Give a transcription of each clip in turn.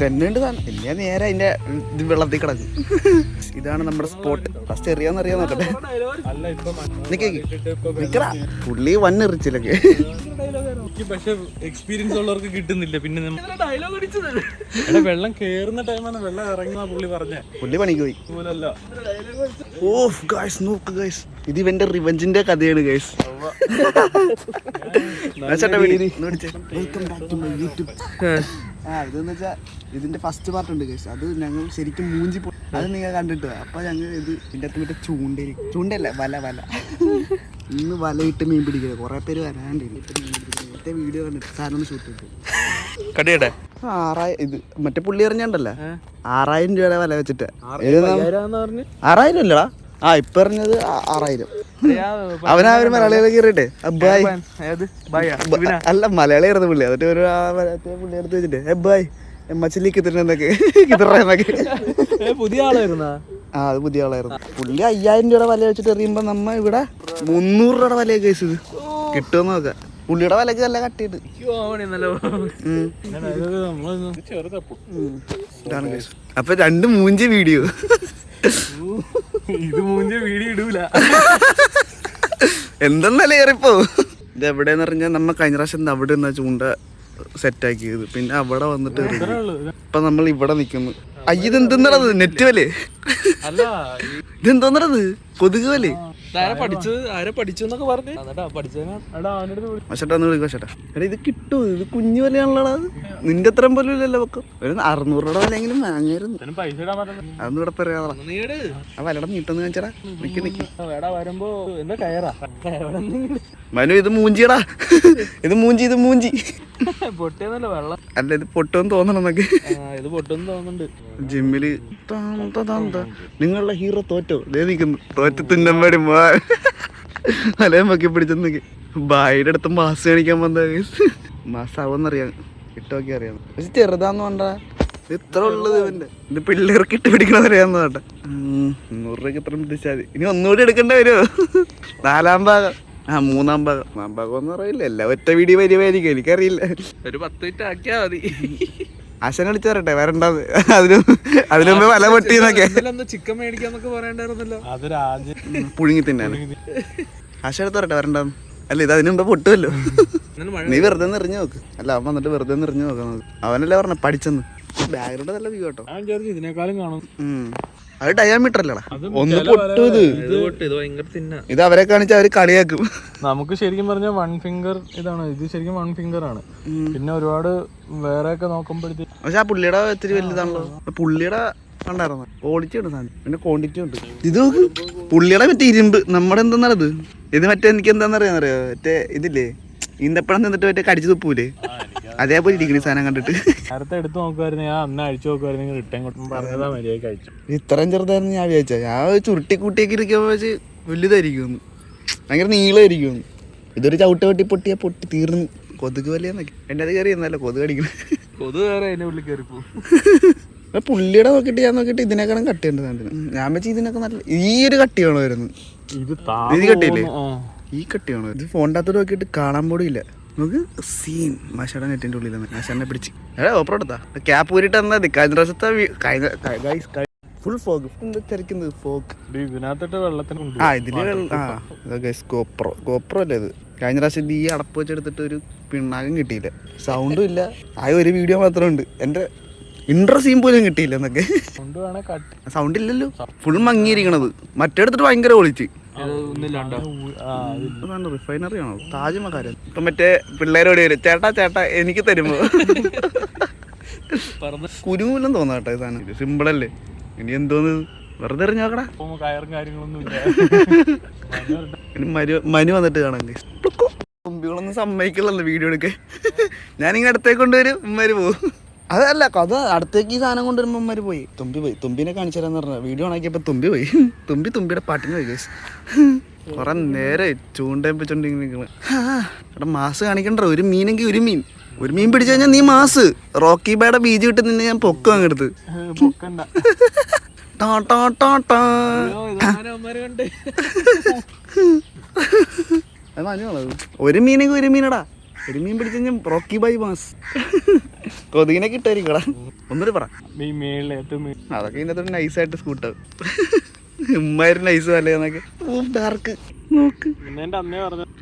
തെന്നുണ്ട് സാധനം പിന്നെ നേരെ അതിന്റെ ഇത് വെള്ളത്തിൽ കിടക്കും. ഇതാണ് നമ്മുടെ സ്പോട്ട്. ഫസ്റ്റ് എറിയാന്നറിയാൻ നോക്കട്ടെ. നിക്കടാ പുള്ളി വന്നെറിച്ചില്ലൊക്കെ. പക്ഷെ എക്സ്പീരിയൻസ് ഉള്ളവർക്ക് കിട്ടുന്നില്ല. പിന്നെ വെള്ളം കേറുന്ന ടൈമാണ് വെള്ളം ഇറങ്ങുന്ന പുള്ളി പണിക്ക് പോയി. നോക്ക് ഗൈസ്, ഇത് ഇവന്റെ റിവെഞ്ചിന്റെ കഥയാണ് ഗൈസ്. ഇതെന്ന് വെച്ചാ ഇതിന്റെ ഫസ്റ്റ് പാർട്ട് ഉണ്ട് ഗൈസ്. അത് ഞങ്ങൾ ശരിക്കും മൂഞ്ചി അത് നിങ്ങൾ കണ്ടിട്ട് അപ്പൊ ഞങ്ങൾ ഇത് ഇതിന്റെ അകത്ത് മറ്റേ ചൂണ്ടല്ല വല ഇന്ന് വലയിട്ട് മീൻ പിടിക്കുക. കുറെ പേര് വരാണ്ട് മറ്റേ വീഡിയോ കണ്ടിട്ട് സാധനം ഷൂട്ട് ചെയ്തു കടിയട്ടെ. ഇത് മറ്റേ പുള്ളി എറിഞ്ഞണ്ടല്ലോ 6000 രൂപയുടെ വല വെച്ചിട്ട്. 6000 ഇല്ലടാ, ഇപ്പൊ എറിഞ്ഞത് 6000. അവനൊരു മലയാളികളെ കയറിട്ടെ അല്ല മലയാളി ആയിരുന്നു പുള്ളി. എന്നിട്ട് ഒരു പുള്ളി എടുത്ത് വെച്ചിട്ട് ബായ് മച്ചിലേക്ക് കിട്ടുന്നൊക്കെ പുതിയ ആളായിരുന്ന അത് പുതിയ ആളായിരുന്നു. പുള്ളി 5000 രൂപയുടെ വല വെച്ചിട്ട് എറിയുമ്പോ നമ്മ ഇവിടെ 300 രൂപയുടെ വലയെ കേസ് ഇത് കിട്ടുമെന്ന് നോക്കാം. പുള്ളിയുടെ വലക്ക് നല്ല കട്ടിയിട്ട് അപ്പൊ 2 മൂഞ്ചി വീഡിയോ. ഇത് മൂഞ്ച വീഡിയോ ഇടൂല എന്തെന്നല്ലേ ഏറിപ്പോ. ഇത് എവിടെയെന്ന് പറഞ്ഞാൽ നമ്മ കഴിഞ്ഞ പ്രാവശ്യം അവിടെ നിന്നാ ചൂണ്ട സെറ്റാക്കിയത്. പിന്നെ അവിടെ വന്നിട്ട് ഇപ്പൊ നമ്മൾ ഇവിടെ നിക്കുന്നു. ഇതെന്തെന്നത് നെറ്റ് വലേ ഇതെന്തോന്നറത് കൊതുക് വലേ. ഇത് കിട്ടൂ. ഇത് കുഞ്ഞു വലയാണല്ലോടാ. നിന്റെ അത്രയും പോലും ഇല്ലല്ലോ വെക്കും. ഒരു 600 രൂപയുടെ വലയെങ്കിലും വാങ്ങിയായിരുന്നു. അതൊന്നും ഇവിടെ പറയാതെ ആ വലയുടെ നീട്ടെന്ന് കാണിച്ചടാ. മനു ഇത് മൂഞ്ചിയടാ. ഇത് മൂഞ്ചി അല്ല ഇത് പൊട്ടെന്ന് തോന്നണമെന്നൊക്കെ. ജിമ്മില് നിങ്ങളുടെ ഹീറോ തോറ്റോ നിൽക്കുന്നു. തോറ്റ് തിന്നമ്പടി വലയം പൊക്കി പിടിച്ചെന്നൊക്കെ. ബായിയുടെ അടുത്ത് മാസ് കാണിക്കാൻ വന്ന മാസാവെന്നറിയാം. ഇട്ടൊക്കെ അറിയാം. പക്ഷെ ചെറുതാന്ന് വേണ്ട ഇത്ര ഉള്ളത് ഇവന്റെ. ഇത് പിള്ളേർക്ക് ഇട്ട് പിടിക്കണമെന്നറിയാന്ന് വേണ്ട. 100 രൂപയ്ക്ക് ഇത്ര പിടിച്ചാൽ മതി. ഇനി ഒന്നുകൂടി എടുക്കേണ്ടി വരുമോ? 4ാം ഭാഗം 3ാം ഭാഗം ഒന്നും അറിയില്ല. എല്ലാം ഒറ്റ വീഡിയോ വരുമായിരിക്കും. എനിക്കറിയില്ല. ഒരു 10 മിനിറ്റ് ആക്കിയാ മതി. ആശാൻ അടിച്ചു തരട്ടെ വരണ്ടത്. അതിനുമ്പ് വല പൊട്ടിന്നൊക്കെ ചിക്കൻ മേടിക്കാന്നൊക്കെ പറയണ്ടായിരുന്നല്ലോ. പുഴുങ്ങി തിന്നാണ്. ആശ എടുത്ത് തരട്ടെ വരണ്ടെന്ന്. അല്ല ഇത് അതിന് മുമ്പേ പൊട്ടുമല്ലോ. നീ വെറുതെ എറിഞ്ഞു നോക്ക്. അല്ല അവൻ വന്നിട്ട് വെറുതെ എറിഞ്ഞു നോക്കാം. അവനല്ലേ പറഞ്ഞ പഠിച്ചെന്ന്. ബാക്ക്ഗ്രൗണ്ട് നല്ല വ്യൂ കേട്ടോ. ഇതിനേക്കാളും കാണും. അത് ഡയാമീറ്റർ അല്ലടാ. ഒന്ന് പൊട്ടു. ഇത് അവരെ കാണിച്ചാൽ അവര് കളിയാക്കും. നമുക്ക് ശരിക്കും പറഞ്ഞ 1 ഫിംഗർ ഇതാണ്. ഇത് ശരിക്കും 1 ഫിംഗർ ആണ്. പിന്നെ ഒരുപാട് വേറെ ഒക്കെ നോക്കുമ്പോഴത്തേക്ക് പക്ഷെ ആ പുള്ളിയുടെ ഇത്തിരി വലുതാണല്ലോ. പുള്ളിയുടെ ഉണ്ടായിരുന്നു ക്വാളിറ്റി ഉണ്ട് സാധനം. പിന്നെ ക്വാണ്ടിറ്റി ഉണ്ട്. ഇത് പുള്ളിയുടെ മറ്റേ ഇരുമ്പ്. നമ്മുടെ എന്താണത് ഇത് മറ്റേ എനിക്ക് എന്താണെന്നറിയാന്നറിയോ മറ്റേ ഇതില്ലേ ഈന്തപ്പഴം നിന്നിട്ട് മറ്റേ കടിച്ചു തുപ്പൂലേ അതേപോലെ ഇരിക്കണ സാധനം കണ്ടിട്ട്. നേരത്തെ എടുത്ത് നോക്കുമായിരുന്നു. ഞാൻ അന്ന് അഴിച്ചു നോക്കുമായിരുന്നു. റിട്ടേൺ പറഞ്ഞതാ മര്യാദയ്ക്ക് അയച്ചു. ഇത്രയും ചെറുതായിരുന്നു ഞാൻ വിചാരിച്ച. ഞാൻ ചുരുട്ടി കൂട്ടിയൊക്കെ ഇരിക്കുമ്പോ വെച്ച് വലുതായിരിക്കും. ഭയങ്കര നീളമായിരിക്കും. ഇതൊരു ചവിട്ട് പൊട്ടി തീർന്നു. കൊതുക് വലയെന്നൊക്കെ എൻ്റെ അത് കയറി എന്നല്ല കൊതുക് കടിക്കണം. കൊതുക് കയറി അതിന്റെ ഉള്ളിൽ കയറി പോകും. പുള്ളിയുടെ നോക്കിയിട്ട് ഞാൻ നോക്കിയിട്ട് ഇതിനേക്കാളും കട്ടിയുണ്ട് സാധനത്തിന്. ഞാൻ വെച്ച് ഇതിനൊക്കെ നല്ല ഈ ഒരു കട്ടിയാണോ വരുന്നത്. ഇത് കട്ടിയില്ലേ? ഈ കട്ടിയാണോ? ഇത് ഫോണിൻ്റെ അകത്തോട്ട് നോക്കിയിട്ട് കാണാൻ പോലും ഇല്ല. നമുക്ക് സീൻ മാഷയുടെ നെറ്റിന്റെ ഉള്ളിൽ മാഷാനെ പിടിച്ച് ഓപ്പറ എടുത്താ ക്യാപ്പ് ഊരിട്ട് തന്നാ മതി. കഴിഞ്ഞ പ്രാവശ്യത്തെ ഫുൾ ഫോഗ് തിരക്കുന്നത് ഫോഗ്. ഇതിനകത്തിട്ട് വെള്ളത്തിന് ഗോപ്രോ അല്ലേ ഇത്. കഴിഞ്ഞ പ്രാവശ്യം ഈ അടപ്പ് വെച്ചെടുത്തിട്ട് ഒരു പിണ്ണാകം കിട്ടിയില്ല. സൗണ്ടും ഇല്ല. ഒരു വീഡിയോ മാത്രമേ ഉണ്ട്. എൻ്റെ ഇൻട്രസീൻ പോലും കിട്ടിയില്ല എന്നൊക്കെ. സൗണ്ട് ഇല്ലല്ലോ. ഫുൾ മങ്ങിയിരിക്കണത്. മറ്റേടുത്തിട്ട് ഭയങ്കര ഒളിച്ച്. റിഫൈനറി ആണോ താജ്മഹൽ? ഇപ്പൊ മറ്റേ പിള്ളേരോട് വരും ചേട്ടാ എനിക്ക് തരുമ്പോ കുരുമൂലം തോന്നാ കേട്ടോ. സാധനം സിമ്പിളല്ലേ. ഇനി എന്തോന്ന് വെറുതെ എറിഞ്ഞോക്കടാ. മനു വന്നിട്ട് കാണാൻ തുമ്പികളൊന്നും സമ്മതിക്കുള്ളല്ലോ വീഡിയോ എടുക്കാൻ. ഞാനിങ്ങനെ അടുത്തേക്ക് കൊണ്ടുവരും ഉമ്മാര് പോകും. അതല്ല കഥ അടുത്തേക്ക് ഈ സാധനം കൊണ്ടുവരുമ്പോൾ ഉമ്മാര് പോയി. തുമ്പിനെ കാണിച്ചു തരാന്ന് പറഞ്ഞ വീഡിയോ ഓണാക്കിയപ്പോ തുമ്പി പോയി. തുമ്പിയുടെ പാട്ടിന് പോയി ഗൈസ്. കുറെ നേരെ ചൂണ്ടപ്പിച്ചോണ്ടിരിക്കണ. എടാ മാസ് കാണിക്കണ്ട. ഒരു മീനെങ്കിൽ ഒരു മീൻ പിടിച്ചു കഴിഞ്ഞാൽ നീ മാസ്. റോക്കി ബായുടെ ബീജ് വിട്ട് നിന്നെ ഞാൻ പൊക്കം അങ്ങെടുത്ത്. ഒരു മീനെങ്കിൽ ഒരു മീനടാ. ഒരു മീൻ പിടിച്ച് കഴിഞ്ഞാൽ റോക്കി ബൈ മാസ് കൊതുകിനെ കിട്ടായിരിക്കടാ. ഒന്നിട്ട് പറ. അതൊക്കെ ഇതിനകത്ത് നൈസായിട്ട് സ്കൂട്ടാവും. ഉമ്മാര് നൈസ് വല്ലേന്നൊക്കെ ഡാർക്ക് നോക്ക്.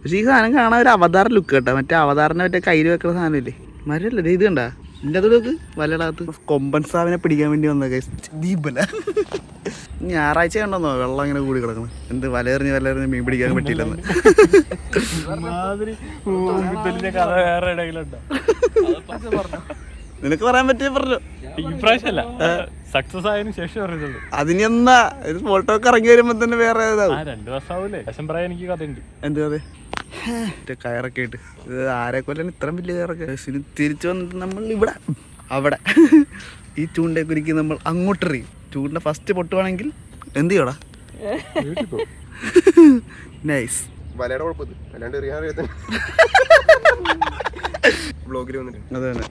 പക്ഷെ ഈ സാധനം കാണാൻ ഒരു അവതാർ ലുക്ക് കേട്ടോ. മറ്റേ അവതാറിനെ മറ്റേ കയ്യിൽ വെക്കുന്ന സാധനം ഇല്ലേ മരല്ലേ ഇത് കണ്ടാ ഇതിൻ്റെ അതോടൊക്കെ വലയിടകത്ത് കൊമ്പൻ സാവിനെ പിടിക്കാൻ വേണ്ടി വന്ന ദീപല. ഞായറാഴ്ച കണ്ടോന്നോ വെള്ളം ഇങ്ങനെ കൂടി കിടക്കണം. എന്ത് വലയെറിഞ്ഞ് മീൻ പിടിക്കാൻ പറ്റിയില്ലെന്ന്. നിനക്ക് പറയാൻ പറ്റിയ പറഞ്ഞു. സക്സസ് ആയതിനു ശേഷം അറിയുള്ളൂ. അതിന് എന്നാ ഒരു ഫോട്ടോ ഒക്കെ ഇറങ്ങി വരുമ്പോ തന്നെ വേറെ 2 വർഷം ആവൂലേ. പറയാൻ എനിക്ക് കഥയുണ്ട്. എന്ത് കഥ? കയറൊക്കെ ആയിട്ട് ഇത് ആരെ കൊല്ലാണ് ഇത്രയും വലിയ കയറൊക്കെ. തിരിച്ചു വന്നിട്ട് നമ്മൾ ഇവിടെ അവിടെ ഈ ചൂണ്ടയെ കുരിക്ക് നമ്മൾ അങ്ങോട്ടെറിയും. ചൂണ്ട ഫസ്റ്റ് പൊട്ടുവാണെങ്കിൽ എന്ത് ചെയ്യടാ? നൈസ്. വലയുടെ കുഴപ്പമില്ല, അല്ലാണ്ട് അത് തന്നെ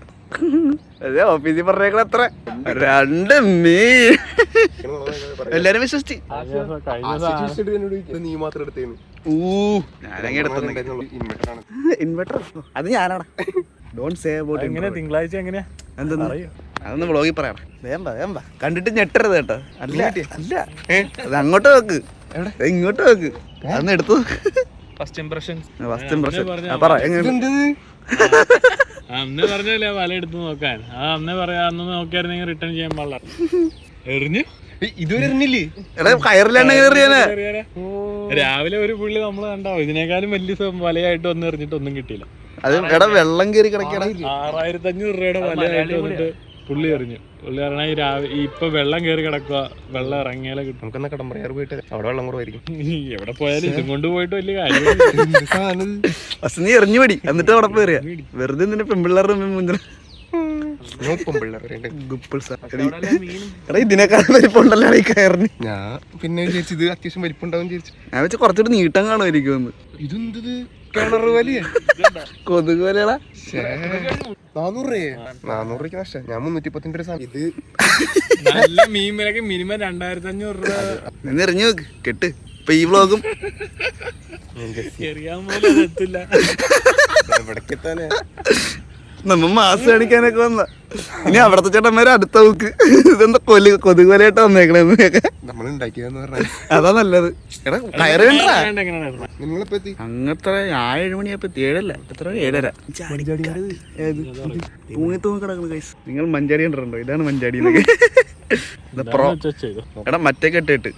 അതെ ഓഫീസിൽ പറഞ്ഞേക്കണ എത്ര 2 മീൻ എല്ലാരും വിശ്വസിച്ച് നീ മാത്രം എടുത്തേന്ന്. ഞാനങ്ങനെ എടുത്തു. ഇൻവെർട്ടർ അത് ഞാനാടാ. Don't say about. എങ്ങനെ തിങ്കളാഴ്ച എങ്ങനെയാ എന്തെന്ന് അതൊന്ന് വ്ളോഗിൽ പറയണം. വേമ്പ കണ്ടിട്ട് ഞെട്ടരുത് കേട്ടോ. അല്ല അല്ല അത് അങ്ങോട്ട് വെക്ക്, ഇങ്ങോട്ട് വെക്ക്, അതൊന്ന് എടുത്തു. ഫസ്റ്റ് ഇംപ്രഷൻ പറ എങ്ങനെ അന്ന് പറഞ്ഞല്ലേ വല എടുത്ത് നോക്കാൻ. അന്ന് പറയാ അന്ന് നോക്കിയായിരുന്നെങ്കിൽ റിട്ടേൺ ചെയ്യാൻ പാടില്ല. എറിഞ്ഞു ഇതുവരെ എറിഞ്ഞില്ലേ? കയറിലാണ് എറിയാനാ. രാവിലെ ഒരു പുള്ളി നമ്മള് കണ്ടാവും ഇതിനേക്കാളും വലിയ വലയായിട്ട് വന്ന് എറിഞ്ഞിട്ട് ഒന്നും കിട്ടിയില്ല. അത് എടാ വെള്ളം കയറി കിടക്കണ 6500 രൂപയുടെ വലയായിട്ട് വന്നിട്ട് പുള്ളി എറിഞ്ഞു. പുള്ളി പറഞ്ഞാൽ രാവിലെ ഇപ്പൊ വെള്ളം കയറി കിടക്കുക, വെള്ളം ഇറങ്ങിയാലേ കിട്ടും. നമുക്കെന്നാ കടമ്പറയാറ് പോയിട്ട് അവിടെ വെള്ളം കുറവായിരിക്കും. എവിടെ പോയാലും ഇതും കൊണ്ട് പോയിട്ട് വലിയ കാര്യം. നീ എറിഞ്ഞു പടി എന്നിട്ട് അവിടെ പോയി എറിയാ. വെറുതെ നിന്നെ പെൺപിള്ളേരുടെ മുന്നിൽ ഇതിനെക്കാളും വലിപ്പമുണ്ടല്ലോ ഈ കയറിന്. ഞാൻ പിന്നെ വിചാരിച്ചു ഇത് അത്യാവശ്യം വലിപ്പുണ്ടാവും വിചാരിച്ചു. ഞാൻ വെച്ച് കുറച്ചുകൂടി നീട്ടം കാണുമായിരിക്കും. ഇതെന്തത് കിണർ വലിയ കൊതുക് വലകളാ. 400 രൂപയ്ക്ക് നഷ്ടം. ഞാൻ 310 രൂപ സാധനം. ഇത് നല്ല മീൻ വിലക്ക് മിനിമം 2500 രൂപ. നിന്ന് എറിഞ്ഞു നോക്ക് കെട്ട്. ഇപ്പൊ ഈ വ്ളോഗും എറിയാൻ പോലും എത്തില്ല. ഇവിടേക്കെത്താനേ നമ്മ മാസ് കാണിക്കാനൊക്കെ വന്ന. ഇനി അവിടത്തെ ചേട്ടന്മാര് അടുത്ത നോക്ക് ഇതെന്താ കൊതുക് വലയായിട്ട് വന്നേക്കണെന്നൊക്കെ നമ്മൾ ഉണ്ടാക്കിയതെന്ന് പറഞ്ഞാൽ അതാ നല്ലത്. എടാ കയറ് വേണ്ട. നിങ്ങളിപ്പോ എത്തി അങ്ങനത്തെ 7 മണിയായപ്പോ 7 എത്ര 7:30 തൂങ്ങി കിടക്കുന്നു ഗൈസ്. നിങ്ങൾ മഞ്ചാടി കണ്ടിട്ടുണ്ടോ? ഇതാണ് മഞ്ചാടി എന്നൊക്കെ. എടാ മറ്റേ കെട്ടിട്ട്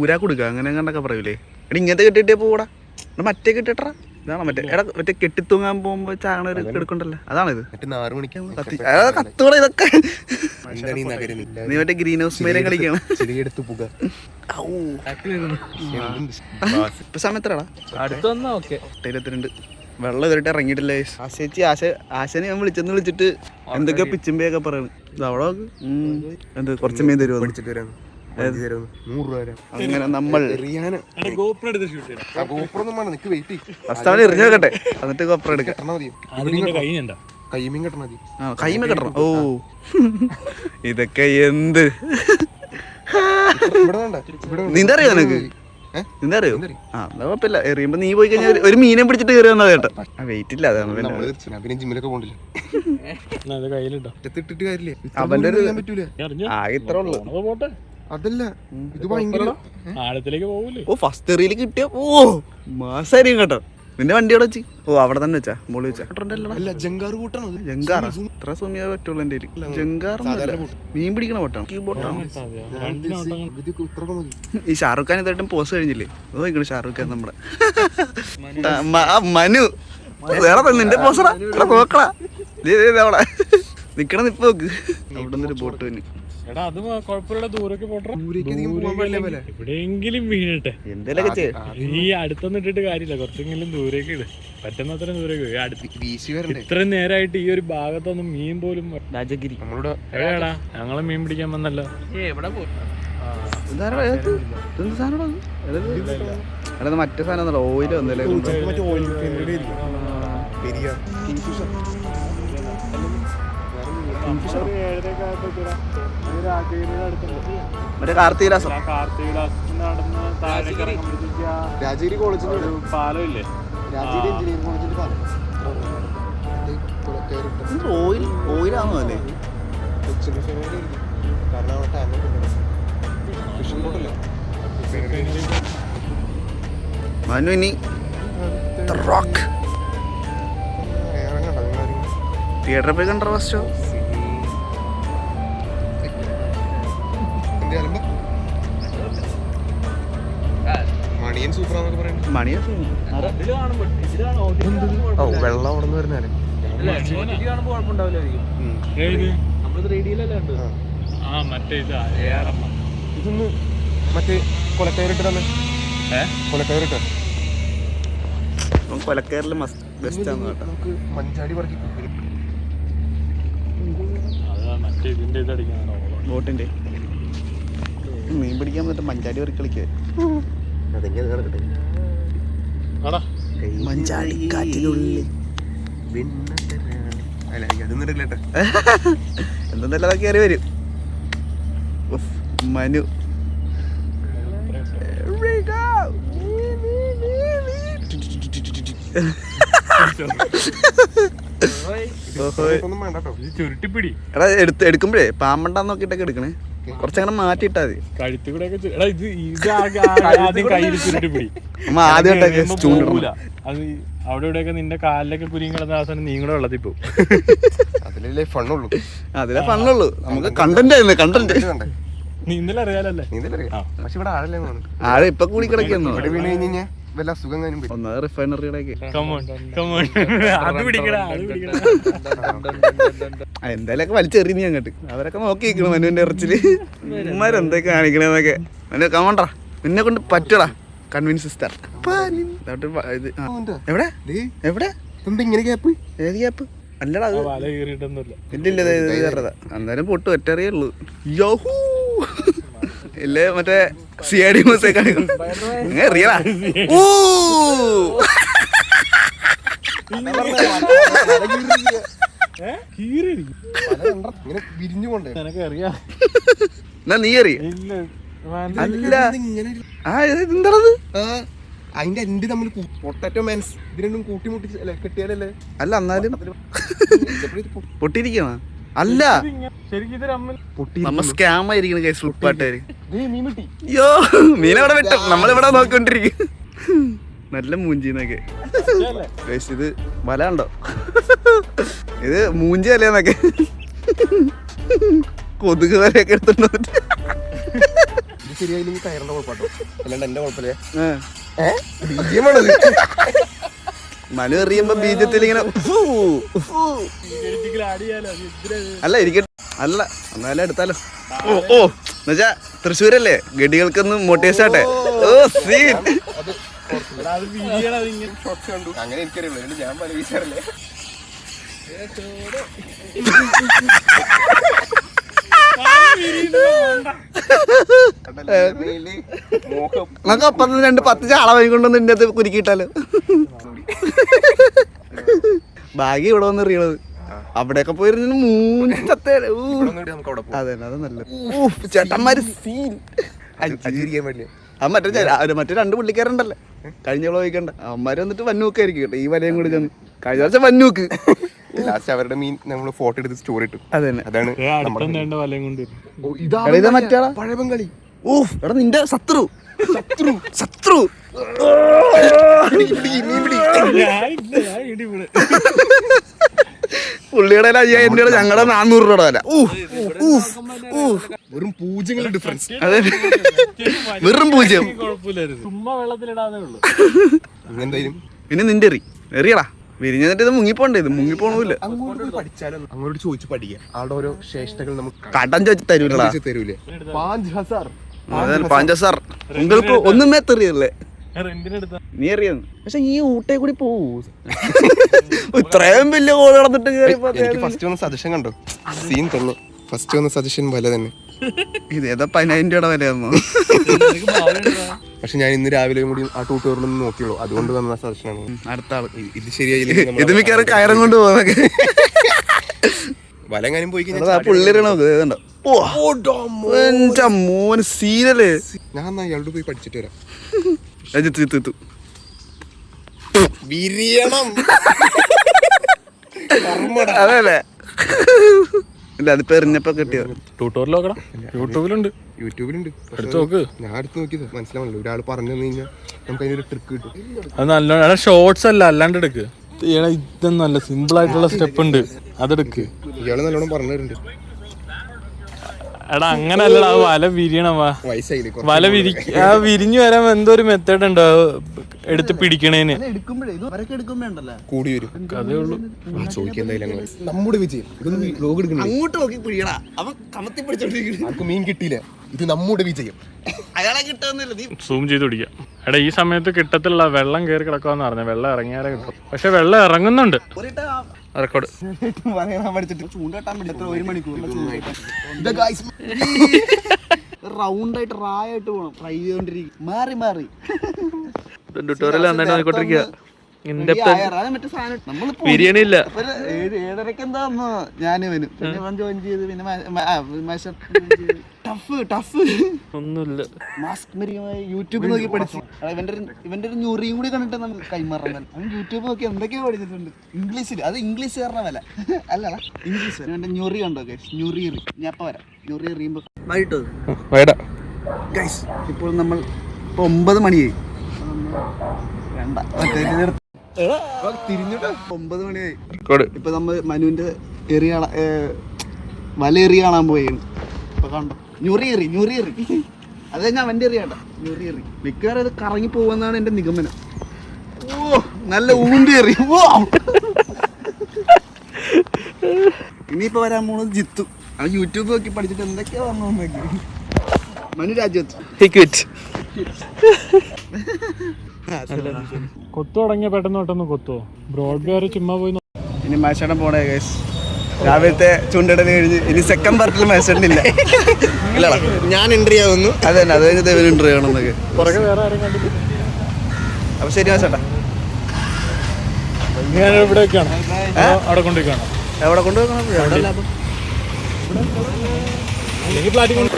ഊരാ കൊടുക്കുക അങ്ങനെ കണ്ടൊക്കെ പറയൂലേ. എടാ ഇങ്ങനത്തെ കെട്ടിട്ടേ പോടാ. മറ്റേ കെട്ടിട്ടാ ഇതാണ് മറ്റേ. എടാ മറ്റേ കെട്ടിത്തൂങ്ങാൻ പോകുമ്പോ ചാണ ഒരു എടുക്കണ്ടല്ലോ അതാണിത്. 4 മണിക്ക് കത്തുകൂട ഇതൊക്കെ. നീ മറ്റേ ഗ്രീൻ ഹൗസ് മേലെ കളിക്കണം. ചെടിയെടുത്ത് പുക ഇപ്പൊ സമയത്തടാ അടുത്ത് വന്നാ ഓക്കെ. 22 വെള്ളം കയറിട്ട് ഇറങ്ങിയിട്ടില്ലേ. ആശേച്ചി ആശനെ ഞാൻ വിളിച്ചിട്ട് എന്തൊക്കെയോ പിച്ചുമ്പയൊക്കെ പറയണ്. ഇത് അവിടെ എന്ത് കുറച്ച് മീൻ തരുമോ? പഠിച്ചിട്ട് വരാം 100 രൂപ. അങ്ങനെ നമ്മൾ ഫസ്റ്റ് അവൻ എറിഞ്ഞു നോക്കട്ടെ എന്നിട്ട് കോപ്പർ എടുക്കാം. കൈമീൻ കെട്ടണ മതി. കൈമ കെട്ടണം. ഓ ഇതൊക്കെ എന്ത് നീന്താ അറിയോ നിനക്ക്? നീന്താ അറിയോ? ആ എന്നാ കുഴപ്പമില്ല. എറിയുമ്പോ നീ പോയി കഴിഞ്ഞാൽ ഒരു മീനെ പിടിച്ചിട്ട് കയറി വന്നാ കേട്ടോ. ആ വെയിറ്റ് ഇല്ല അതാണ്. പിന്നെ ജിമ്മിലൊക്കെ പോകണ്ടില്ല. ഇട്ടിട്ട് കാര്യമില്ലേ? അവന്റെ ഒരു പറ്റൂല. ആകെ ഇത്ര ഉള്ളു. അതല്ല ഇത് ഭയങ്കര ആഴത്തിലേക്ക് പോകൂലേ. ഓ ഫസ്റ്റ് എറിയിൽ കിട്ടിയ ഓ മാസായിരിക്കും കേട്ടോ. നിന്റെ വണ്ടി അവിടെ വെച്ച് അവിടെ തന്നെ വെച്ചാ മോളി വെച്ചാ അല്ല ജങ്കാർ കൂട്ടാണോ? ജങ്കാറാ ഇത്ര സമയം പറ്റുള്ളൂ എന്റെ ജങ്കാർ മീൻ പിടിക്കണ ബോട്ടാണ്. ഈ ബോട്ടാണ് ഈ ഷാറുഖ് ഖാൻ ഇതായിട്ടും പോസ് കഴിഞ്ഞില്ലേ? നോക്കണം ഷാറുഖ് ഖാൻ നമ്മുടെ മനു വേറെ നിന്റെ പോസറാ നോക്കടാ. അവിടെ നിക്കണ നിപ്പ നോക്ക്. അവിടെ നിന്നൊരു ബോട്ട് തന്നെ. എടാ അത് കുഴപ്പമില്ല. ദൂരേക്ക് പോട്ടെ. എവിടെയെങ്കിലും വീഴട്ടെ. എന്തേലൊക്കെ ഈ അടുത്തൊന്നും ഇട്ടിട്ട് കാര്യമില്ല. കുറച്ചെങ്കിലും ദൂരേക്ക് ഇട്. പറ്റുന്നത്രയും ദൂരേക്ക്. ഇത്രയും നേരമായിട്ട് ഈ ഒരു ഭാഗത്തൊന്നും മീൻ പോലും രാജഗിരി എവിടെയാടാ? ഞങ്ങള് മീൻ പിടിക്കാൻ വന്നല്ലോ. മറ്റേ സാധനം ഓയില് വന്നല്ലേ. മറ്റേ കാർത്തികരാസം രാജഗിരി കോളേജിൽ പാലമില്ലേ? രാജഗിരി എഞ്ചിനീയറിംഗ് കോളേജിന്റെ പാലം ഓയിലാണോ അല്ലേ? കാരണം അവിടെ ടാങ്ക് ഫിഷിംഗ് ബോട്ടല്ലേ മനു ഇനി റോക്ക് തിയേറ്ററിൽ പോയി കണ്ട ഫസ്റ്റോ മണിയൻ സൂപ്പറാന്നൊക്കെ പറയുന്നത്. മണിയാ വെള്ളം അവിടെ നിന്ന് വരുന്നാലേ ഇതൊന്ന് മറ്റേ കൊലക്കയറിട്ട് തന്നെ കൊലക്കയറിട്ട് കൊലക്കേറിൽ ബെസ്റ്റ് ആണ് കേട്ടോ. നമുക്ക് മഞ്ചാടി പറക്കി ബോട്ടിന്റെ മീൻ പിടിക്കാൻ പറ്റും മഞ്ചാടി വറി കളിക്കുക. അതെങ്ങനെ നടക്കട്ടെ മഞ്ചാടി കാറ്റിനുള്ളിൽ അതൊന്നും ഇടല്ലേട്ടെ എന്തെന്നല്ല കയറി വരും. മനു ഒന്നും വേണ്ട കേട്ടോ. ചുരുട്ടിപ്പിടി എടാ എടുക്കുമ്പോഴേ പാമ്പണ്ടാന്ന് നോക്കിട്ടൊക്കെ എടുക്കണേ. കുറച്ചങ്ങനെ മാറ്റിയിട്ടാ മതി. കഴുത്തി കൂടെ കയ്യിൽ ചുരുട്ടിപ്പിടി അമ്മ ആദ്യമായിട്ടൊക്കെ ചൂണ്ടിടൂല. അത് അവിടെ ഇവിടെയൊക്കെ നിന്റെ കാലിലൊക്കെ കുരുങ്ങി കിടന്ന അവസാനം നീ കൂടെ വെള്ളത്തിൽ പോകും. അതിലല്ലേ ഫണ്ണുള്ളൂ. അതിലെ ഫണ്ണുള്ളൂ. നമുക്ക് കണ്ടന്റ് ആയിരുന്നു. കണ്ടന്റ് നീന്തൽ അറിയാലല്ലേ? പക്ഷെ ഇവിടെ ആഴല്ലേ ആഴെ ഇപ്പൊ കൂടി കിടക്കുന്നു. ഇവിടെ വീണ് കഴിഞ്ഞ് കഴിഞ്ഞാൽ വല്ല അസുഖം കാര്യം വരും. ഒന്നാമത് റിഫൈനറിയുടെയൊക്കെ അത് പിടിക്കടാ അത് പിടിക്കടാ. എന്തായാലും വലിച്ചെറിഞ്ഞു അങ്ങോട്ട്. അവരൊക്കെ നോക്കി നിൽക്കണം മനുവിന്റെ ഇറച്ചില് ഇമാരെന്തൊക്കെ കാണിക്കണെന്നൊക്കെ. മനു കമണ്ടാ നിന്നെ കൊണ്ട് പറ്റടാ. കൺവിൻസ് സിസ്റ്റർ എവിടെ എവിടെ ഇങ്ങനെ ഗ്യാപ്പ് ഏത് ഗ്യാപ്പ് അല്ലടാ അത് വല കീറിയിട്ടൊന്നുമില്ല. ഇല്ലില്ല അന്നേരം പൊട്ട് ഒറ്ററിയുള്ളൂ. യോഹൂ ഇല്ലേ മറ്റേ സിഐഡി മൊസൈക്ക് അറിയടാ. ഓ ഇങ്ങനെ വിരിഞ്ഞു കൊണ്ടേ നിനക്ക് അറിയാം. എന്നാ നീ അറിയ അല്ല എന്താണത്? അതിന്റെ എന്റെ തമ്മിൽ പൊട്ടറ്റോ മാൻസ് ഇത് രണ്ടും കൂട്ടിമുട്ടി കെട്ടിയാലല്ലേ? അല്ല എന്നാലും പൊട്ടിയിരിക്കണ അല്ല നമ്മ സ്കാം ആയിരിക്കണ കേസ് ഫ്ലിപ്കാർട്ടുകാര്. അയ്യോ മീനവിടെ വിട്ടു. നമ്മളിവിടെ നോക്കിക്കൊണ്ടിരിക്കും. നല്ല മൂഞ്ചിന്നൊക്കെ. ഇത് വല ഉണ്ടോ? ഇത് മൂഞ്ചി അല്ലേന്നൊക്കെ. കൊതുക് വലയൊക്കെ എടുത്തിട്ട് ശരിയായില്ലെങ്കിൽ കയറിന്റെ കുഴപ്പട്ടോ. അല്ലാണ്ട് എന്റെ കുഴപ്പമില്ലേ? മനു എറിയുമ്പോ ബീജത്തിൽ ഇങ്ങനെ അല്ല ഇരിക്കട്ടെ. അല്ല എന്നാലും എടുത്താലോ. ഓ എന്നുവെച്ചാ തൃശ്ശൂരല്ലേ ഗഡികൾക്കൊന്ന് മോട്ടിവേഷൻ ആട്ടെ. ഓ സീൻ അങ്ങനെ എനിക്കറിയുള്ളൂ. ഞാൻ പല വീശാറില്ലേ. നമുക്ക് അപ്പം 2-10 ചാള വാങ്ങിക്കൊണ്ടൊന്ന് ഇതിൻ്റെ അകത്ത് കുരുക്കിയിട്ടാലോ. ഭാഗ്യം ഇവിടെ വന്ന് എറിയണത്. അവിടെയൊക്കെ പോയിരുന്നു മൂന്നത്തെ. അതെ അത് നല്ല ചേട്ടന്മാര് സീൻ. മറ്റേ 2 പുള്ളിക്കാരുണ്ടല്ലേ കഴിഞ്ഞ ചോദിക്കണ്ട. അവന്മാര് വന്നിട്ട് വന്നൂക്കായിരിക്കും കേട്ടോ. ഈ വലയും കൂടി ചെന്ന് കഴിഞ്ഞ വർഷം വന്നൂക്ക് ലാസ്റ്റ് അവരുടെ മീൻ നമ്മൾ ഫോട്ടോ എടുത്ത് സ്റ്റോറി ഇട്ടു. അതന്നെ അതാണ് വലയും കൊണ്ട് ഇതാ മറ്റാളാ പഴയ ബംഗാളി. ഓഹ് എടാ നിന്റെ ശത്രു പുള്ളിയുടെ 5000 രൂപ ഞങ്ങളുടെ 400 രൂപ വില. വെറും പൂജ്യങ്ങളുടെ ഡിഫറൻസ്. അതെ വെറും പൂജ്യം. ചുമ്മാ വെള്ളത്തിലിടാന്നേ ഉള്ളൂ. എന്തായാലും പിന്നെ നിന്റെ എറിയടാ വിരിഞ്ഞിട്ട് ഇത് മുങ്ങിപ്പോണ്ടേ. ഇത് മുങ്ങിപ്പോണില്ല. അങ്ങോട്ട് പഠിച്ചാലും അങ്ങോട്ട് ചോദിച്ചു പഠിക്കുക. ആളുടെ ഓരോ ശ്രേഷ്ഠകൾ നമുക്ക് കടം ചോദിച്ചു തരൂലടാ. തരൂലേ? 5000 5,000 നിങ്ങൾക്ക് ഒന്നുമേ തെറിയല്ലേ നീ അറിയാന്ന്. പക്ഷെ ഈ ഊട്ടേ കൂടി പോവൂ. ഇത്രയും വലിയ കോൾ നടന്നിട്ട് എനിക്ക് ഫസ്റ്റ് വന്ന സജഷൻ കണ്ടോ? സീൻ തന്നെ ഫസ്റ്റ് വന്ന സജഷൻ വല തന്നെ. ഇതേതാ 10,000 രൂപയുടെ വിലയായിരുന്നു. പക്ഷെ ഞാൻ ഇന്ന് രാവിലെ കൂടി ആ ട്യൂട്ടോറിലൊന്നും നോക്കിയുള്ളൂ. അതുകൊണ്ട് വന്ന സജഷനാണ്. അടുത്ത ആള് ഇത് ശരിയായില്ല. ഇത് മിക്കവാറും കയറും കൊണ്ട് പോകുന്നൊക്കെ വല എങ്ങാനും പോയി പുള്ളിരണോ എന്റെ മോന് സീനല്ലേ. ഞാൻ അയാളോട് പോയി പഠിച്ചിട്ട് വരാം. വിരിയണം അതല്ലേ ഇല്ല അതിപ്പോ എറിഞ്ഞപ്പോ കിട്ടിയത്. ട്യൂട്ടോറിൽ നോക്കണം, യൂട്യൂബിലുണ്ട്. എടുത്ത് നോക്ക്. ഞാൻ എടുത്ത് നോക്കിയത് മനസ്സിലാവണല്ലോ. ഒരാൾ പറഞ്ഞു തന്നു കഴിഞ്ഞാൽ നമുക്ക് അതിനൊരു ട്രിക്ക് കിട്ടും. അത് നല്ലോണം ഷോർട്സ് അല്ല, അല്ലാണ്ട് എടുക്ക്. ഇതൊന്നല്ല, സിമ്പിൾ ആയിട്ടുള്ള സ്റ്റെപ്പ് ഉണ്ട്, അതെടുക്ക്. ഇയാള് നല്ലോണം പറഞ്ഞു തരുന്നുണ്ട്. എടാ അങ്ങനെ അല്ലടാ, വല വിരിയണവാ. വയസ്സായില്ലേ വല വിരിഞ്ഞു വരാൻ എന്തോ ഒരു മെത്തേഡ് ഉണ്ട് എടുത്ത് പിടിക്കണേന്. കൂടി വരും. അതേ ഉള്ളൂ. ചോദിക്കുക എന്തായാലും നമ്മുടെ വിജയം. ഇതൊന്നും വ്ലോഗ് എടുക്കണേ. അങ്ങോട്ട് നോക്കി പിടിക്കടാ, അവൻ കമത്തി പിടിച്ചോണ്ടിരിക്കുന്നു. ആർക്ക് മീൻ കിട്ടിയില്ല, ഇത് നമ്മുടെ വിജയം. അയാളെ കിട്ടുന്നില്ല, നീ സൂം ചെയ്ത് പിടിക്കാം. എടാ ഈ സമയത്ത് കിട്ടത്തില്ല, വെള്ളം കയറി കിടക്കാന്ന് പറഞ്ഞ, വെള്ളം ഇറങ്ങിയാലേ കിട്ടും. പക്ഷെ വെള്ളം ഇറങ്ങുന്നുണ്ട്. റെക്കോർഡ് റൗണ്ട് ആയിട്ട് റായായിട്ട് പോണം, ഫ്രൈ ചെയ്തോണ്ടിരിക്കും. മാറി മാറി ട്യൂട്ടോറിയൽ നന്നായിട്ട് നോക്കിക്കൊണ്ടിരിക്കുക. ബിരിയാണി ഇല്ല. 7:30 എന്താ ഞാന് വരും, പിന്നെ ജോയിൻ ചെയ്ത്, പിന്നെ ടഫ് ഒന്നുമില്ല. മാസ്ക് യൂട്യൂബ് നോക്കി പഠിച്ചു. ഇവന്റെ ഒരു ഞൊറിയും കൂടി കണ്ടിട്ട് നമുക്ക് കൈമാറാൻ. അവൻ യൂട്യൂബ് നോക്കി എന്തൊക്കെയോ പഠിച്ചിട്ടുണ്ട് ഇംഗ്ലീഷിൽ. അത് ഇംഗ്ലീഷുകാരനെ വല്ല അല്ലടാ, ഇംഗ്ലീഷ് ഇവന്റെ ഞൊറി കണ്ടോ ഗൈസ്, ഞൊറി ഞാൻ ഇപ്പൊ വരാം. ഞൊറി എറിയുമ്പോ വൈകിട്ടോ ഗൈസ്. ഇപ്പോൾ നമ്മൾ 9 മണിയായി. വേണ്ട തിരിഞ്ഞിട്ട് 9 മണിയായി. ഇപ്പൊ നമ്മൾ മനുവിന്റെ വല എറി കാണാൻ പോയാണ്. ഇപ്പൊ കണ്ടോ, ഞൊറി എറി അത് കഴിഞ്ഞാൽ അവന്റെ എറിയാട്ടാ. ഞൊറി മിക്കവാറും അത് കറങ്ങി പോവെന്നാണ് എന്റെ നിഗമനം. ഓ നല്ല ഊണ്ടി എറി. ഇനിയിപ്പോ വരാൻ പോണത് ജിത്തു. അവൻ യൂട്യൂബ് നോക്കി പഠിച്ചിട്ട് എന്തൊക്കെയാ വന്നു നോക്കി. മനു രാജ്യത്ത് കൊത്തു തുടങ്ങിയ പെട്ടെന്ന് പെട്ടെന്ന് കൊത്തുവോ? ബ്രോഡ് വരെ ചുമ്മാ പോയി. ഇനി മാഷേട്ടൻ പോണേ ഗൈസ്. രാവിലത്തെ ചൂണ്ടിടന് കഴിഞ്ഞ് ഇനി സെക്കൻഡ് പാർട്ടിൽ മാഷേട്ടനില്ല. ഇല്ലടാ, ഞാൻ എൻട്രി ആവുന്നു. അത് തന്നെ, അത് കഴിഞ്ഞ് ദേവൻ എൻട്രി ആവണമെന്നൊക്കെ. പുറകെ വേറെ ആരും കണ്ടില്ല. അപ്പൊ ശരി മാഷേട്ടാ, ഞാൻ എവിടെയൊക്കെയാണ് അവിടെ കൊണ്ടുപോയി കാണാം. എവിടെ കൊണ്ടുപോകണം? അല്ലെങ്കിൽ പ്ലാറ്റിംഗ് കൊണ്ട്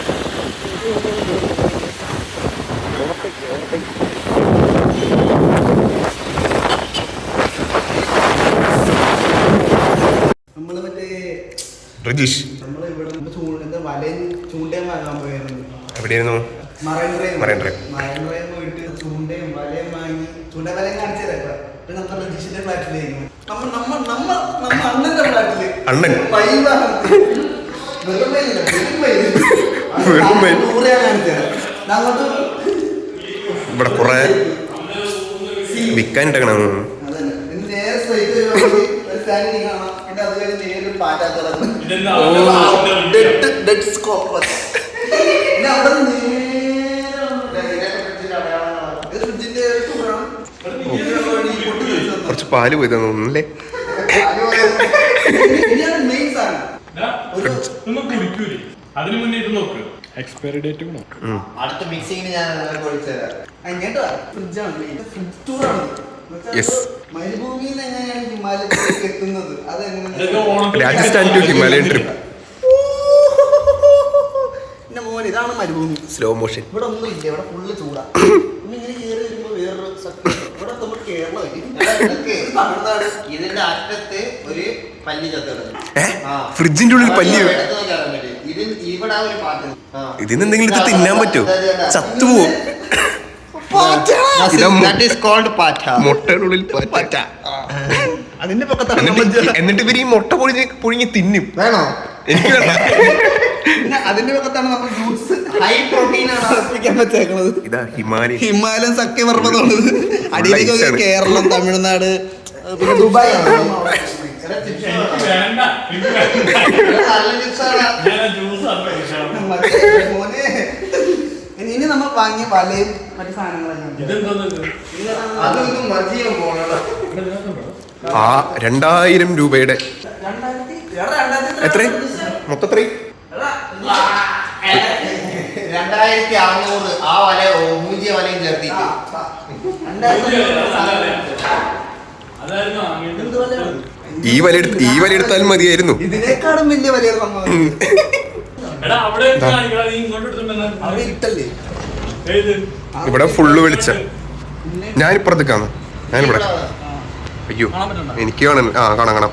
നമ്മള് മറ്റേ രജീഷ് നമ്മള് ഇവിടെ വലയും ചൂണ്ടയും വാങ്ങാൻ പോയായിരുന്നു. എവിടെയായിരുന്നു? മറൈൻ ഡ്രൈവ് പോയിട്ട് ചൂണ്ടയും വലയും വാങ്ങി, ചൂണ്ടയും വലയും കാണിച്ചു തരാം. നമ്മുടെ രജീഷിന്റെ ഫ്ലാറ്റിലായിരുന്നു. നമ്മ അണ്ണന്റെ ഫ്ലാറ്റില് അണ്ണൻ ഇവിടെ കൊറേ വിൽക്കാനിട്ടേക്കണം. കുറച്ച് പാല് പോയി തോന്നുന്നല്ലേ? അതിന് മുന്നേ ഇത് നോക്ക്, എക്സ്പയറി ഡേറ്റ് അടുത്ത മിക്സിങ്ങിന് ഞാൻ മരുഭൂമിയിൽ എങ്ങനെയാണ് ഹിമാലയത്തിലേക്ക് എത്തുന്നത്? Rajasthan to Himalayan trip. എന്റെ മോൻ, ഇതാണ് മരുഭൂമി. Slow motion. ഇവിടെ ഒന്നും ഇല്ല, ഇവിടെ ഫുള്ള് ചൂടാ. ഇങ്ങനെ കയറി വരുമ്പോ വേറൊരു സത്യം, ഇവിടെ നമ്മൾ കേരളം തമിഴ്നാട്. ഇതിന്റെ അറ്റത്ത് ഒരു പല്ലി ചത്ത, ഫ്രിഡ്ജിന്റെ ഉള്ളിൽ പല്ലി. ഇവിടെ ഒരു പാട്ട്. ഇതിന് എന്തെങ്കിലും ഇത് തിന്നാൻ പറ്റുമോ? ചത്തുപോകും. മുട്ടയുടെ ഉള്ളിൽ പാറ്റ. അതിന്റെ പക്കത്താണ്. എന്നിട്ട് ഇവർ ഈ മുട്ട പൊഴിഞ്ഞ് തിന്നും. വേണോ? എനിക്ക് വേണ്ട. അതിന്റെ പക്കത്താണ് നമ്മൾ ജ്യൂസ് ഹൈ പ്രോട്ടീൻ ആണ് അർപ്പിക്കാൻ വെച്ചേക്കുന്നത്. ഇതാ ഹിമാലയൻ സഖ്യപർവ്വതമാണ്. അടിയിലേക്ക് കേരളം, തമിഴ്നാട്, പിന്നെ ദുബായ് ആണ്. ഇനി നമ്മൾ വാങ്ങിയ വലയും മറ്റു സാധനങ്ങളും 2000 രൂപയുടെ എത്ര മൊത്തത്ര 2600. ആ വല മൂഞ്ചിയ വലയും ചേർത്തിട്ട് ഈ വല എടുത്താൽ മതിയായിരുന്നു. ഇതിനേക്കാളും വലിയ വലയാണ് നമ്മൾ. ഇവിടെ ഫുള്ള് വെളിച്ചം. ഞാനിപ്പുറത്തേക്കാണ്. ഞാനിവിടെ. അയ്യോ, എനിക്ക് കാണാൻ. കാണാം.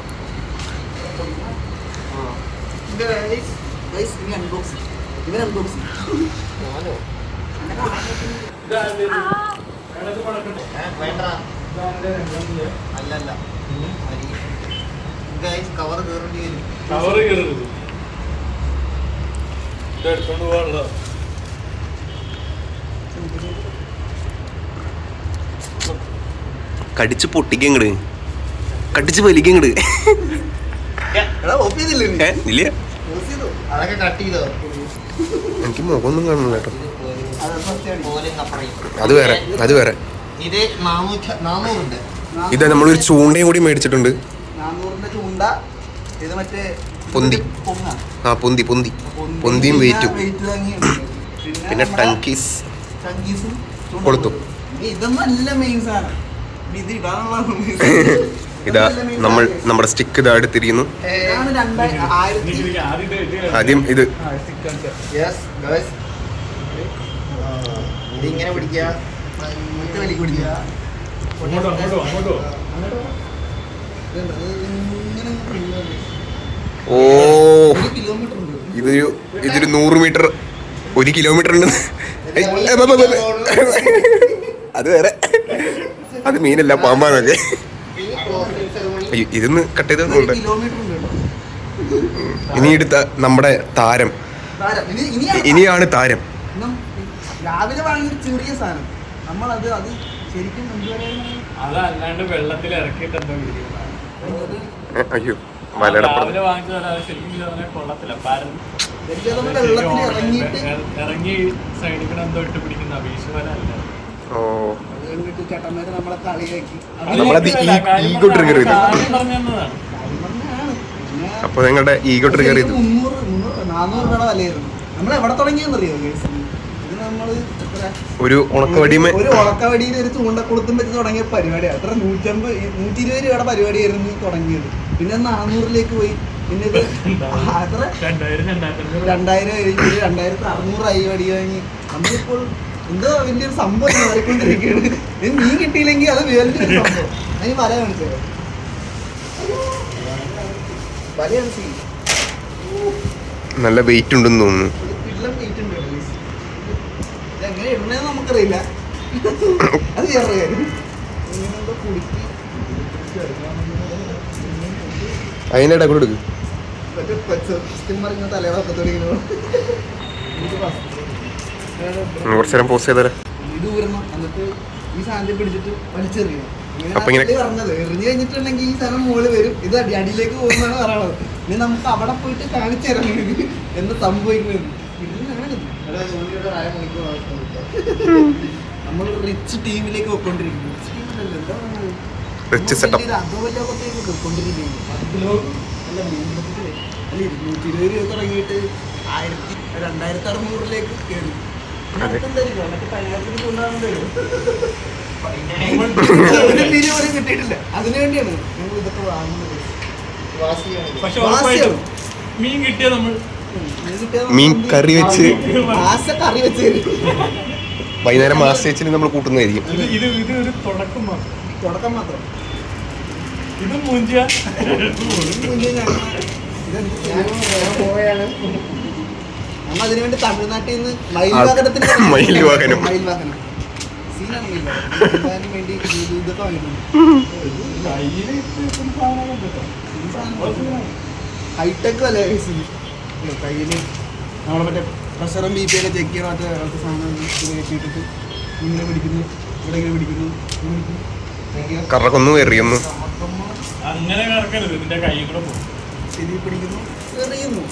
അല്ലല്ല കവർ കയറേണ്ടി വരും. കവറ് കയറരുത്, എടുത്തോണ്ട് പോകാനുള്ള. കടിച്ച് പൊട്ടിക്കങ്ങട്, കടിച്ച് വലിക്കങ്ങട്. ഇല്ല അതൊക്കെ കട്ട് ചെയ്തോ? എനിക്ക് മുഖമൊന്നും കാണുന്നില്ല കേട്ടോ. അത് വേറെ, അത് വേറെ. ഇത് 400 ഇത് നമ്മളൊരു ചൂണ്ടയും കൂടി മേടിച്ചിട്ടുണ്ട്. 400 ചൂണ്ട. ഇത് മറ്റേ പൊന്തി. പൊങ്ങ. ആ പൊന്തി പൊന്തി പൊന്തിയും വെയിറ്റും. പിന്നെ ടങ്കീസ് ടങ്കീസും കൊളുത്തും. ഇതൊന്നും അല്ല മെയിൻ സാധനം. ഇത് ഇടാനുള്ള ഇതാ നമ്മുടെ സ്റ്റിക്ക് ഇതാ എടുത്തിരിക്കുന്നു. ആദ്യം ഇത് ഇതിങ്ങനെ പിടിക്കുക, വലി പിടിക്കുക. ഓ ഇതൊരു 100 മീറ്റർ, 1 കിലോമീറ്റർ ഉണ്ട്. അത് വേറെ, അത് മീനല്ല പാമ്പാണൊക്കെ. ഇതൊന്ന് കട്ട് ചെയ്ത് ഇനി എടുത്ത നമ്മുടെ താരം. ഇനിയാണ് താരം. രാവിലെ വാങ്ങിയൊരു ചെറിയ സാധനം നമ്മളത് അത് ശരിക്കും അതല്ലാണ്ട് വെള്ളത്തിൽ ഇറക്കിയിട്ട് എന്തോ അയ്യോ രാവിലെ വാങ്ങിച്ചതല്ല, ശരിക്കും കൊള്ളത്തില്ല. വെള്ളത്തിൽ ഇറങ്ങിയിട്ട് ഇറങ്ങി സൈഡിൽ കൂടെ എന്തോ ഇട്ട് പിടിക്കുന്ന വീശുവല അല്ല. ഓ ചേട്ടന്മാര് നമ്മളെ കളിയാക്കി. നമ്മളത് ഈഗോ ട്രിഗർ ചെയ്തു. അപ്പൊ നിങ്ങളുടെ ഈഗോ ട്രിഗർ ചെയ്തു. 400 രൂപയുടെ വിലയായിരുന്നു. നമ്മൾ എവിടെ തുടങ്ങിയെന്നറിയോ? ഇത് നമ്മള് ഒരു ഉണക്കവടിമേ, ഒരു ഉണക്കവടിയിൽ ഒരു ചൂണ്ടക്കുളത്തും വെച്ച് തുടങ്ങിയ പരിപാടിയാണ്. അത്ര 150-120 രൂപയുടെ പരിപാടിയായിരുന്നു തുടങ്ങിയത്. പിന്നെ 400ലേക്ക് പോയി. പിന്നെ ഇത് അത്ര 2600 ആയി വടി വാങ്ങി. നമ്മളിപ്പോൾ എന്തോ വലിയൊരു സംഭവം മാറിക്കൊണ്ടിരിക്കുകയാണ്. മീൻ കിട്ടിയില്ലെങ്കിൽ അത് വലിയൊരു സംഭവം. അതിന് വല കാണിച്ചത് വല കാണിച്ചു. നല്ല വെയിറ്റ് ഉണ്ടെന്ന് തോന്നുന്നു. വെയിറ്റ് ഉണ്ട്. ഇതെങ്ങനെ ഇടണേന്ന് നമുക്കറിയില്ല. അത് വേറെ കാര്യം. ഇങ്ങനെന്തോ കുടുക്കി അതിനിടെ കൊടുക്കും. കുറച്ചു നേരം പോസ്റ്റ് ചെയ്താലേ. ഇത് ഊരണം, എന്നിട്ട് ഈ സാധനത്തിൽ പിടിച്ചിട്ട് വലിച്ചെറിയണം. അപ്പൊ ഇങ്ങനെ പറഞ്ഞത് എറിഞ്ഞു കഴിഞ്ഞിട്ടുണ്ടെങ്കിൽ ഈ സാധനം മുകളിൽ വരും. ഇത് അടിയിലേക്ക് പോകുന്നതാണ് പറയണത്. ഇനി നമുക്ക് അവിടെ പോയിട്ട് കാണിച്ചു തരാം എന്ന് സംഭവിക്കുന്നത്. നമ്മൾ റിച്ച് ടീമിലേക്ക് പോയിക്കൊണ്ടിരിക്കുന്നു. Rich setup. അധോലോകത്തേക്ക് പോയിക്കൊണ്ടിരിക്കുന്നു. 220 രൂപ തുടങ്ങിയിട്ട് 2600 കയറി. കിട്ടിയിട്ടില്ല. അതിനു വേണ്ടിയാണ് ഞങ്ങൾ ഇതൊക്കെ വാങ്ങുന്നത്. മീൻ കിട്ടിയ നമ്മൾ മീൻ കറി വെച്ച് കറി വെച്ച് വൈകുന്നേരം മാസ വെച്ചിട്ട് നമ്മൾ കൂട്ടുന്നതായിരിക്കും. ഇത് ഒരു തുടക്കം മാത്രം. ഇത് മൂഞ്ചിയ നമ്മ അതിനുവേണ്ടി തമിഴ്നാട്ടിൽ നിന്ന് മയിൽ വാഹനം വേണ്ടി ഇതൊക്കെ വാങ്ങിയിട്ടുണ്ട്. ഹൈടെക് അല്ലേ കയ്യില് നമ്മളെ മറ്റേ പ്രഷറും ബി പി ഒക്കെ ചെക്ക് ചെയ്യാൻ മറ്റേ സാധനം കയറ്റിയിട്ടിട്ട് ഇങ്ങനെ പിടിക്കുന്നു, ഇവിടെ ഇങ്ങനെ പിടിക്കുന്നു, കറക്കൊന്നു എറിയുന്നു. അങ്ങനെ കറക്കരുത്, ഇതിന്റെ കൈ കൂടെ പോകും. ശരി പിടിക്കുന്നു, എറിയുന്നു,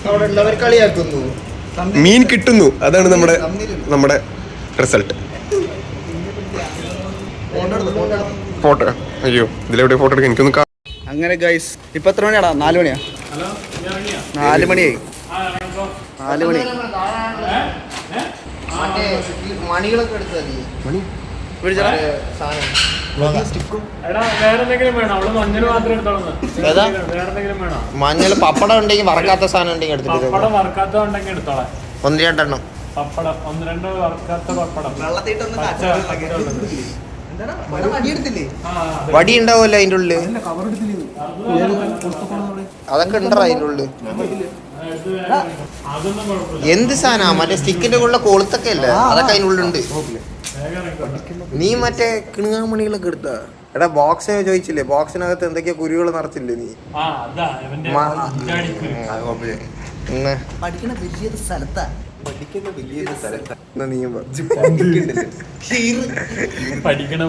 അവിടെ ഉള്ളവർ കളിയാക്കുന്നു, മീൻ കിട്ടുന്നു. അതാണ് നമ്മുടെ റിസൾട്ട്. ഫോട്ടോ അയ്യോ ഇതിലെവിടെ ഫോട്ടോ എടുക്കാൻ എനിക്കൊന്ന്. അങ്ങനെ ഗൈസ് ഇപ്പൊ എത്ര മണിയാടാ? 4 മണിയാ? 4 മണിയായി. 4 മണി. മണികളൊക്കെ എടുത്താൽ മഞ്ഞൾ പപ്പടം ഉണ്ടെങ്കിൽ വറക്കാത്ത സാധനം ഉണ്ടെങ്കിൽ എടുത്തിട്ട് 1-2 എണ്ണം പപ്പടം 1-2 വറുക്കാത്ത പപ്പടം. വടി ഉണ്ടാവുമല്ലോ അതിൻ്റെ ഉള്ളില്, അതൊക്കെ ഉണ്ടോ അതിൻ്റെ ഉള്ളില്? എന്ത് സാധനാ മറ്റേ സ്റ്റിക്കിന്റെ ഉള്ള കൊളുത്തൊക്കെ അല്ലേ, അതൊക്കെ അതിനുള്ളുണ്ട്. നീ മറ്റേ കിണുങ്ങാമണികളൊക്കെ എടുത്താ? എടാ ബോക്സ് ചോദിച്ചില്ലേ, ബോക്സിനകത്ത് എന്തൊക്കെയാ കുരുകൾ നിറച്ചില്ലേ നീ? പഠിക്കണ വലിയ സ്ഥലത്താ. പഠിക്കണ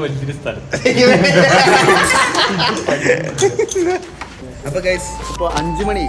വലിയൊരു സ്ഥലം. അപ്പൊ ഗൈസ് ഇപ്പൊ 5 മണി